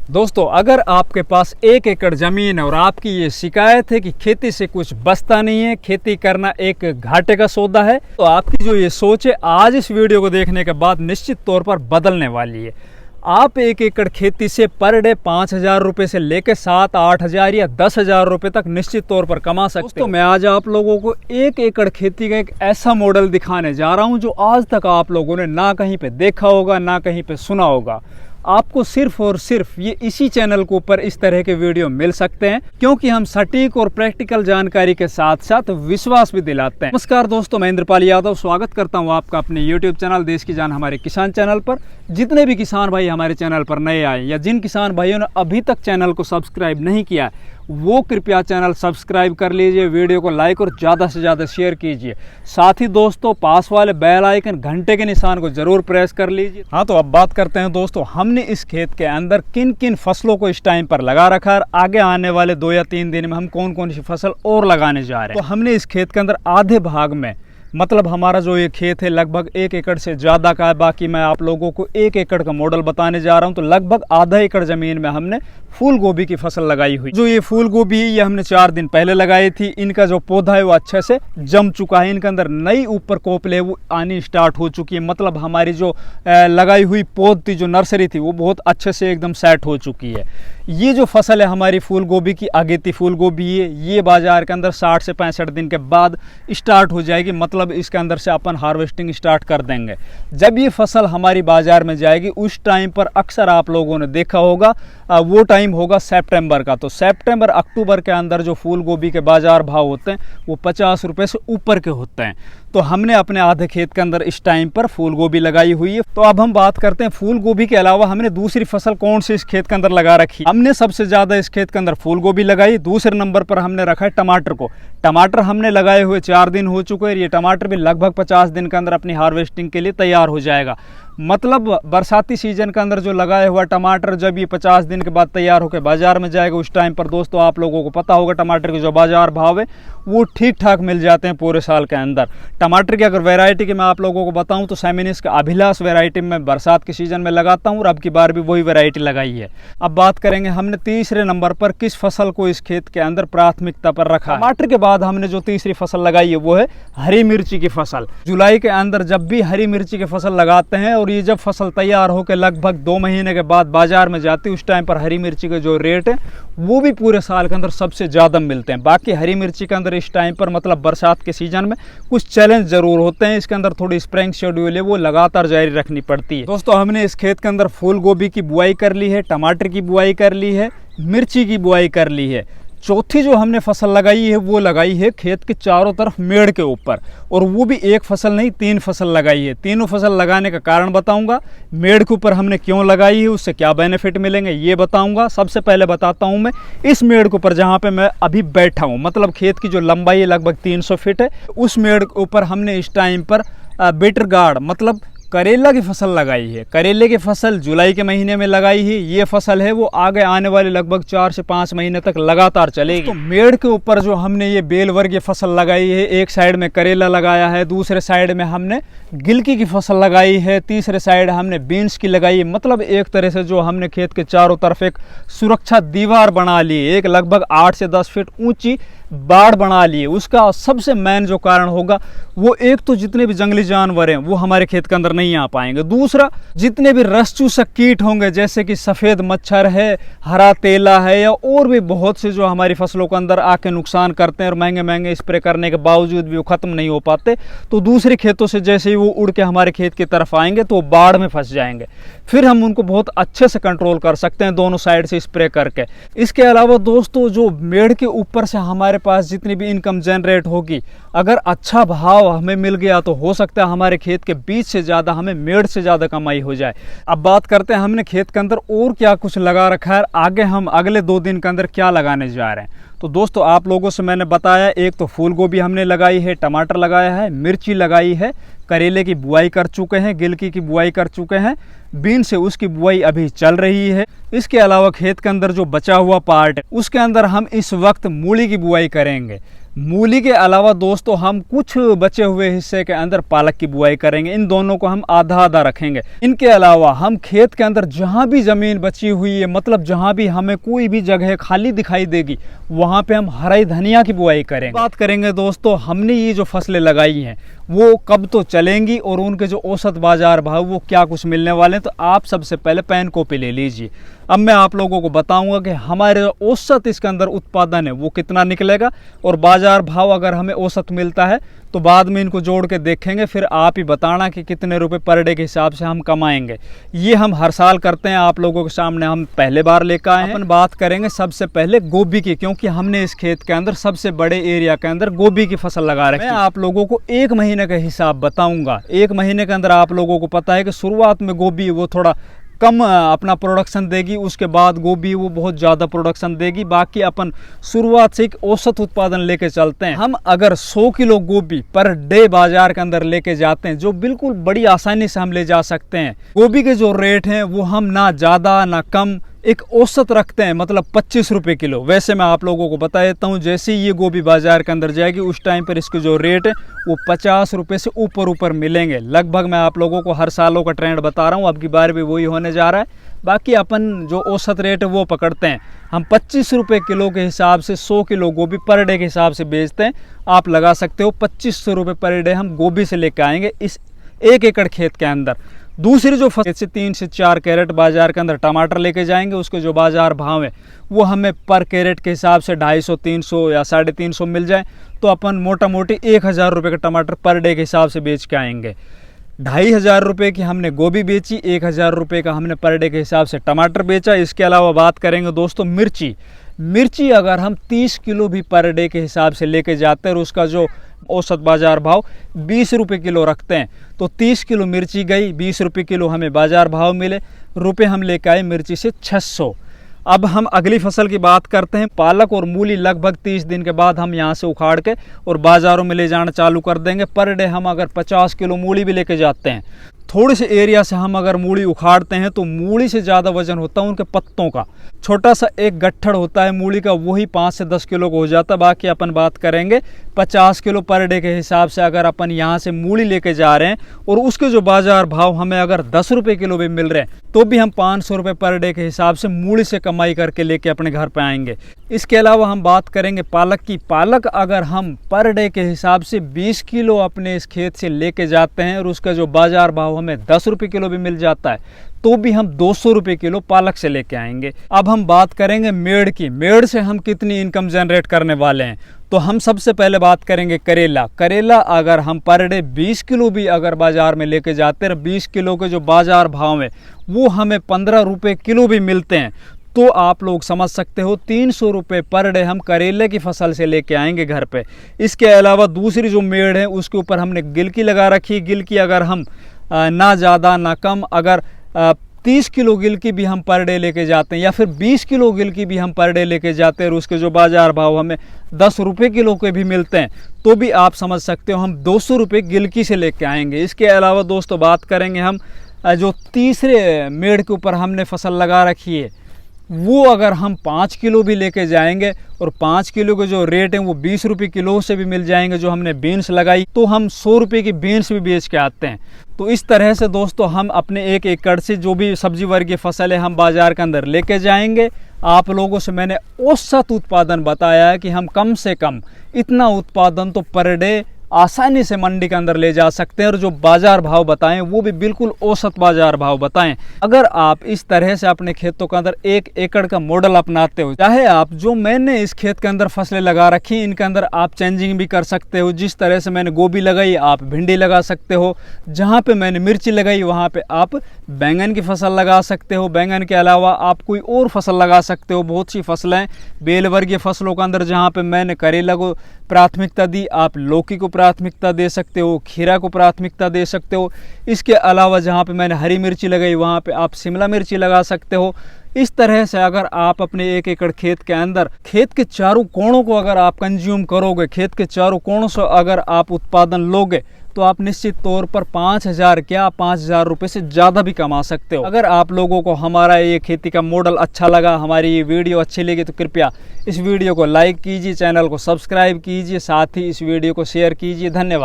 दोस्तों, अगर आपके पास 1 एकड़ ज़मीन है और आपकी ये शिकायत है कि खेती से कुछ बचता नहीं है, खेती करना एक घाटे का सौदा है, तो आपकी जो ये सोच है आज इस वीडियो को देखने के बाद निश्चित तौर पर बदलने वाली है। आप 1 एकड़ खेती से पर डे 5,000 रुपये से लेकर 7-8,000 या 10,000 रुपये तक निश्चित तौर पर कमा सकते हो। तो मैं आज आप लोगों को 1 एकड़ खेती का एक ऐसा मॉडल दिखाने जा रहा हूँ जो आज तक आप लोगों ने ना कहीं पे देखा होगा, ना कहीं पे सुना होगा। आपको सिर्फ और सिर्फ ये इसी चैनल के ऊपर इस तरह के वीडियो मिल सकते हैं, क्योंकि हम सटीक और प्रैक्टिकल जानकारी के साथ साथ विश्वास भी दिलाते हैं। नमस्कार दोस्तों, मैं इंद्रपाल यादव स्वागत करता हूं आपका अपने YouTube चैनल देश की जान हमारे किसान चैनल पर। जितने भी किसान भाई हमारे चैनल पर नए आए या जिन किसान भाइयों ने अभी तक चैनल को सब्सक्राइब नहीं किया वो कृपया चैनल सब्सक्राइब कर लीजिए, वीडियो को लाइक और ज़्यादा से ज़्यादा शेयर कीजिए। साथ ही दोस्तों पास वाले बेल आइकन घंटे के निशान को जरूर प्रेस कर लीजिए। हाँ, तो अब बात करते हैं दोस्तों, हमने इस खेत के अंदर किन किन फसलों को इस टाइम पर लगा रखा है, आगे आने वाले 2 या 3 दिन में हम कौन कौन सी फसल और लगाने जा रहे हैं। तो हमने इस खेत के अंदर आधे भाग में, मतलब हमारा जो ये खेत है लगभग 1 एकड़ से ज़्यादा का है, बाकी मैं आप लोगों को 1 एकड़ का मॉडल बताने जा रहा हूँ। तो लगभग आधा एकड़ ज़मीन में हमने फूल गोभी की फसल लगाई हुई। जो ये फूल गोभी है ये हमने 4 दिन पहले लगाई थी। इनका जो पौधा है वो अच्छे से जम चुका है, इनके अंदर नई ऊपर कोपले वो आनी स्टार्ट हो चुकी है। मतलब हमारी जो लगाई हुई पौध थी, जो नर्सरी थी, वो बहुत अच्छे से एकदम सेट हो चुकी है। ये जो फसल है हमारी फूल गोभी की अगेती फूल गोभी है, ये बाजार के अंदर 60 से 65 दिन के बाद स्टार्ट हो जाएगी। मतलब इसके अंदर से अपन हार्वेस्टिंग स्टार्ट कर देंगे। जब ये फसल हमारी बाजार में जाएगी उस टाइम पर अक्सर आप लोगों ने देखा होगा वो टाइम होगा सितंबर का। तो सितंबर अक्टूबर के अंदर जो फूल गोभी के बाजार भाव होते हैं वो 50 रुपये से ऊपर के होते हैं। तो हमने अपने आधे खेत के अंदर इस टाइम पर फूल गोभी लगाई हुई है। तो अब हम बात करते हैं फूल गोभी के अलावा हमने दूसरी फसल कौन सी इस खेत के अंदर लगा रखी। हमने सबसे ज़्यादा इस खेत के अंदर फूल गोभी लगाई। दूसरे नंबर पर हमने रखा है टमाटर को। टमाटर हमने लगाए हुए 4 दिन हो चुके हैं। ये टमाटर भी लगभग 50 दिन के अंदर अपनी हार्वेस्टिंग के लिए तैयार हो जाएगा। मतलब बरसाती सीजन के अंदर जो लगाया हुआ टमाटर जब ये 50 दिन के बाद तैयार होकर बाजार में जाएगा उस टाइम पर दोस्तों आप लोगों को पता होगा टमाटर के जो बाजार भाव है वो ठीक ठाक मिल जाते हैं पूरे साल के अंदर। टमाटर की अगर वैरायटी की मैं आप लोगों को बताऊं तो सैमिनिस का अभिलाष वैरायटी में बरसात के सीजन में लगाता हूं और अब की बार भी वही वैरायटी लगाई है। अब बात करेंगे हमने तीसरे नंबर पर किस फसल को इस खेत के अंदर प्राथमिकता पर रखा है। टमाटर के बाद हमने जो तीसरी फसल लगाई है वो है हरी मिर्ची की फसल। जुलाई के अंदर जब भी हरी मिर्ची की फसल लगाते हैं और ये जब फसल तैयार होकर लगभग 2 महीने के बाद बाजार में जाती है उस टाइम पर हरी मिर्ची के जो रेट है वो भी पूरे साल के अंदर सबसे ज़्यादा मिलते हैं। बाकी हरी मिर्ची के अंदर इस टाइम पर मतलब बरसात के सीजन में कुछ चैलेंज जरूर होते हैं। इसके अंदर थोड़ी स्प्रिंग शेड्यूल है वो लगातार जारी रखनी पड़ती है। दोस्तों, हमने इस खेत के अंदर फूल गोभी की बुआई कर ली है, टमाटर की बुआई कर ली है, मिर्ची की बुआई कर ली है। चौथी जो हमने फसल लगाई है वो लगाई है खेत के चारों तरफ मेड़ के ऊपर, और वो भी एक फसल नहीं 3 फसल लगाई है। तीनों फसल लगाने का कारण बताऊंगा। मेड़ के ऊपर हमने क्यों लगाई है, उससे क्या बेनिफिट मिलेंगे ये बताऊंगा। सबसे पहले बताता हूं मैं इस मेड़ के ऊपर जहां पे मैं अभी बैठा हूं, मतलब खेत की जो लंबाई है लगभग 300 फीट है। उस मेड़ के ऊपर हमने इस टाइम पर बिटर गार्ड मतलब करेला की फसल लगाई है। करेले की फसल जुलाई के महीने में लगाई है। ये फसल है वो आगे आने वाले लगभग 4 से 5 महीने तक लगातार चलेगी। तो मेड़ के ऊपर जो हमने ये बेल वर्गीय फसल लगाई है, एक साइड में करेला लगाया है, दूसरे साइड में हमने गिलकी की फसल लगाई है, तीसरे साइड हमने बीन्स की लगाई है। मतलब एक तरह से जो हमने खेत के चारों तरफ एक सुरक्षा दीवार बना ली है, एक लगभग 8 से 10 फीट ऊंची बाड़ बना ली है। उसका सबसे मेन जो कारण होगा वो एक तो जितने भी जंगली जानवर हैं वो हमारे खेत के अंदर नहीं आ पाएंगे। दूसरा, जितने भी रस चूसक कीट होंगे जैसे कि सफ़ेद मच्छर है, हरा तेला है या और भी बहुत से जो हमारी फसलों के अंदर आके नुकसान करते हैं और महंगे महंगे स्प्रे करने के बावजूद भी वो ख़त्म नहीं हो पाते, तो दूसरे खेतों से जैसे ही वो उड़ के हमारे खेत की तरफ आएंगे तो वो बाढ़ में फंस जाएंगे। फिर हम उनको बहुत अच्छे से कंट्रोल कर सकते हैं दोनों साइड से स्प्रे करके। इसके अलावा दोस्तों, जो मेड़ के ऊपर से हमारे पास जितनी भी इनकम जनरेट होगी, अगर अच्छा भाव हमें मिल गया तो हो सकता है हमारे खेत के बीच से ज़्यादा हमें मेड़ से ज़्यादा कमाई हो जाए। अब बात करते हैं हमने खेत के अंदर और क्या कुछ लगा रखा है, आगे हम अगले 2 दिन के अंदर क्या लगाने जा रहे हैं। तो दोस्तों, आप लोगों से मैंने बताया, एक तो फूल गोभी हमने लगाई है, टमाटर लगाया है, मिर्ची लगाई है, करेले की बुआई कर चुके हैं, गिलकी की बुआई कर चुके हैं, बीन से उसकी बुआई अभी चल रही है। इसके अलावा खेत के अंदर जो बचा हुआ पार्ट है उसके अंदर हम इस वक्त मूली की बुआई करेंगे। मूली के अलावा दोस्तों हम कुछ बचे हुए हिस्से के अंदर पालक की बुआई करेंगे। इन दोनों को हम आधा आधा रखेंगे। इनके अलावा हम खेत के अंदर जहाँ भी ज़मीन बची हुई है, मतलब जहाँ भी हमें कोई भी जगह खाली दिखाई देगी, वहाँ पे हम हरी धनिया की बुआई करेंगे। बात करेंगे दोस्तों, हमने ये जो फसलें लगाई हैं वो कब तो चलेंगी और उनके जो औसत बाजार भाव वो क्या कुछ मिलने वाले हैं। तो आप सबसे पहले पेन कॉपी ले लीजिए। अब मैं आप लोगों को बताऊंगा कि हमारे औसत इसके अंदर उत्पादन है वो कितना निकलेगा, और बाजार भाव अगर हमें औसत मिलता है तो बाद में इनको जोड़ के देखेंगे, फिर आप ही बताना कि कितने रुपए पर डे के हिसाब से हम कमाएंगे। ये हम हर साल करते हैं, आप लोगों के सामने हम पहले बार लेकर आए हैं। अपन बात करेंगे सबसे पहले गोभी की, क्योंकि हमने इस खेत के अंदर सबसे बड़े एरिया के अंदर गोभी की फसल लगा रखी है। मैं आप लोगों को 1 महीने का हिसाब बताऊंगा। 1 महीने के अंदर आप लोगों को पता है कि शुरुआत में गोभी वो थोड़ा कम अपना प्रोडक्शन देगी, उसके बाद गोभी वो बहुत ज़्यादा प्रोडक्शन देगी। बाकी अपन शुरुआत से एक औसत उत्पादन लेके चलते हैं। हम अगर 100 किलो गोभी पर डे बाजार के अंदर लेके जाते हैं, जो बिल्कुल बड़ी आसानी से हम ले जा सकते हैं। गोभी के जो रेट हैं वो हम ना ज़्यादा ना कम एक औसत रखते हैं, मतलब 25 रुपये किलो। वैसे मैं आप लोगों को बता देता हूँ, जैसे ही ये गोभी बाजार के अंदर जाएगी उस टाइम पर इसके जो रेट है वो 50 रुपये से ऊपर मिलेंगे। लगभग मैं आप लोगों को हर सालों का ट्रेंड बता रहा हूँ, अब की बार भी वही होने जा रहा है। बाकी अपन जो औसत रेट है वो पकड़ते हैं। हम 25 रुपये किलो के हिसाब से 100 किलो गोभी पर डे के हिसाब से बेचते हैं। आप लगा सकते हो 2500 रुपये पर डे हम गोभी से लेकर आएंगे इस 1 एकड़ खेत के अंदर। दूसरी जो फसल से 3 से 4 कैरेट बाजार के अंदर टमाटर लेके जाएंगे, उसके जो बाजार भाव है वो हमें पर कैरेट के हिसाब से 250, 300 या 350 मिल जाए तो अपन मोटा मोटी 1000 रुपये का टमाटर पर डे के हिसाब से बेच के आएंगे। 2500 रुपये की हमने गोभी बेची, 1000 रुपये का हमने पर डे के हिसाब से टमाटर बेचा। इसके अलावा बात करेंगे दोस्तों मिर्ची अगर हम 30 किलो भी पर डे के हिसाब से लेके जाते हैं और उसका जो औसत बाजार भाव 20 रुपये किलो रखते हैं, तो 30 किलो मिर्ची गई, 20 रुपये किलो हमें बाजार भाव मिले, रुपये हम लेके आए मिर्ची से 600। अब हम अगली फसल की बात करते हैं। पालक और मूली लगभग 30 दिन के बाद हम यहाँ से उखाड़ के और बाज़ारों में ले जाना चालू कर देंगे। पर डे हम अगर 50 किलो मूली भी लेके जाते हैं, थोड़े से एरिया से हम अगर मूली उखाड़ते हैं तो मूली से ज़्यादा वजन होता है उनके पत्तों का। छोटा सा एक गट्ठड़ होता है मूली का, वही 5 से 10 किलो का हो जाता है। बाकी अपन बात करेंगे 50 किलो पर डे के हिसाब से अगर अपन यहाँ से मूली लेके जा रहे हैं और उसके जो बाजार भाव हमें अगर 10 रुपये किलो भी मिल रहे हैं तो भी हम 500 रुपये पर डे के हिसाब से मूली से कमाई करके लेके अपने घर पे आएंगे। इसके अलावा हम बात करेंगे पालक की। पालक अगर हम पर डे के हिसाब से 20 किलो अपने इस खेत से लेके जाते हैं और उसका जो बाजार भाव हमें 10 रुपये किलो भी मिल जाता है तो भी हम 200 रुपये किलो पालक से लेके आएंगे। अब हम बात करेंगे मेड़ की। मेड़ से हम कितनी इनकम जनरेट करने वाले हैं, तो हम सबसे पहले बात करेंगे करेला। करेला अगर हम पर डे 20 किलो भी अगर बाजार में लेके जाते हैं, 20 किलो के जो बाजार भाव है वो हमें 15 रुपये किलो भी मिलते हैं, तो आप लोग समझ सकते हो 300 रुपये पर डे हम करेले की फसल से लेके आएंगे घर पे। इसके अलावा दूसरी जो मेड़ है उसके ऊपर हमने गिलकी लगा रखी। गिलकी अगर हम ना ज़्यादा ना कम अगर 30 किलो गिलकी भी हम पर डे लेके जाते हैं या फिर 20 किलो गिलकी भी हम पर डे लेके जाते हैं और उसके जो बाजार भाव हमें 10 रुपये किलो के भी मिलते हैं, तो भी आप समझ सकते हो हम 200 रुपये गिलकी से लेके आएंगे। इसके अलावा दोस्तों बात करेंगे हम जो तीसरे मेड़ के ऊपर हमने फसल लगा रखी है वो अगर हम 5 किलो भी लेके जाएंगे और 5 किलो के जो रेट है वो 20 रुपये किलो से भी मिल जाएंगे। जो हमने बीन्स लगाई तो हम 100 रुपये की बीन्स भी बेच के आते हैं। तो इस तरह से दोस्तों हम अपने 1 एकड़ से जो भी सब्जी वर्गीय फसल है हम बाजार के अंदर लेके जाएंगे। आप लोगों से मैंने औसत उत्पादन बताया है कि हम कम से कम इतना उत्पादन तो पर डे आसानी से मंडी के अंदर ले जा सकते हैं और जो बाजार भाव बताएं वो भी बिल्कुल औसत बाजार भाव बताएं। अगर आप इस तरह से अपने खेतों के अंदर 1 एकड़ का मॉडल अपनाते हो, चाहे आप जो मैंने इस खेत के अंदर फसलें लगा रखी इनके अंदर आप चेंजिंग भी कर सकते हो। जिस तरह से मैंने गोभी लगाई आप भिंडी लगा सकते हो, जहाँ पे मैंने मिर्ची लगाई वहाँ पे आप बैंगन की फसल लगा सकते हो। बैंगन के अलावा आप कोई और फसल लगा सकते हो। बहुत सी फसलें बेल वर्गीय फसलों के अंदर जहाँ पे मैंने करेला को प्राथमिकता दी, आप लौकी को प्राथमिकता दे सकते हो, खीरा को प्राथमिकता दे सकते हो। इसके अलावा जहाँ पे मैंने हरी मिर्ची लगाई वहाँ पे आप शिमला मिर्ची लगा सकते हो। इस तरह से अगर आप अपने 1 एकड़ खेत के अंदर खेत के चारों कोणों को अगर आप कंज्यूम करोगे, खेत के चारों कोणों से अगर आप उत्पादन लोगे तो आप निश्चित तौर पर 5,000 क्या 5,000 रुपये से ज़्यादा भी कमा सकते हो। अगर आप लोगों को हमारा ये खेती का मॉडल अच्छा लगा, हमारी ये वीडियो अच्छी लगी, तो कृपया इस वीडियो को लाइक कीजिए, चैनल को सब्सक्राइब कीजिए, साथ ही इस वीडियो को शेयर कीजिए। धन्यवाद।